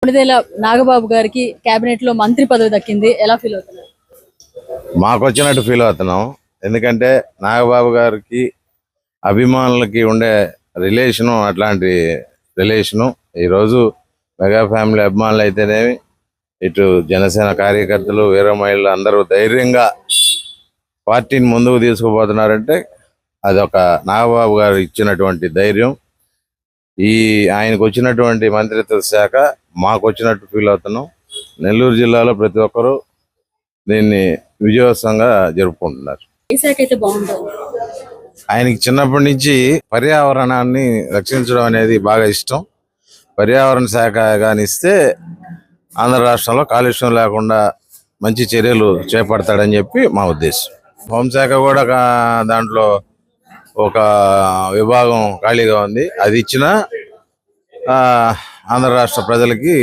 కొణిదెల నాగబాబు గారికి కేబినెట్ లో మంత్రి పదవి దక్కింది, ఎలా ఫీల్ అవుతున్నారు? మాకు వచ్చినట్టు ఫీల్ అవుతున్నాం. ఎందుకంటే నాగబాబు గారికి అభిమానులకి ఉండే రిలేషను అట్లాంటి రిలేషను ఈరోజు మెగా ఫ్యామిలీ అభిమానులు అయితేనేమి, ఇటు జనసేన కార్యకర్తలు, వీర మహిళలు అందరూ ధైర్యంగా పార్టీని ముందుకు తీసుకుపోతున్నారంటే అదొక నాగబాబు గారు ఇచ్చినటువంటి ధైర్యం. ఆయనకు వచ్చినటువంటి మంత్రిత్వ శాఖ మాకు వచ్చినట్టు ఫీల్ అవుతున్నాం. నెల్లూరు జిల్లాలో ప్రతి ఒక్కరూ దీన్ని విజయోత్సవంగా జరుపుకుంటున్నారు. ఆయనకి చిన్నప్పటి నుంచి పర్యావరణాన్ని రక్షించడం అనేది బాగా ఇష్టం. పర్యావరణ శాఖ కానిస్తే ఆంధ్ర రాష్ట్రంలో కాలుష్యం లేకుండా మంచి చర్యలు చేపడతాడని చెప్పి మా ఉద్దేశం. హోంశాఖ కూడా దాంట్లో ఒక విభాగం ఖాళీగా ఉంది. అది ఇచ్చిన ఆంధ్ర రాష్ట్ర ప్రజలకి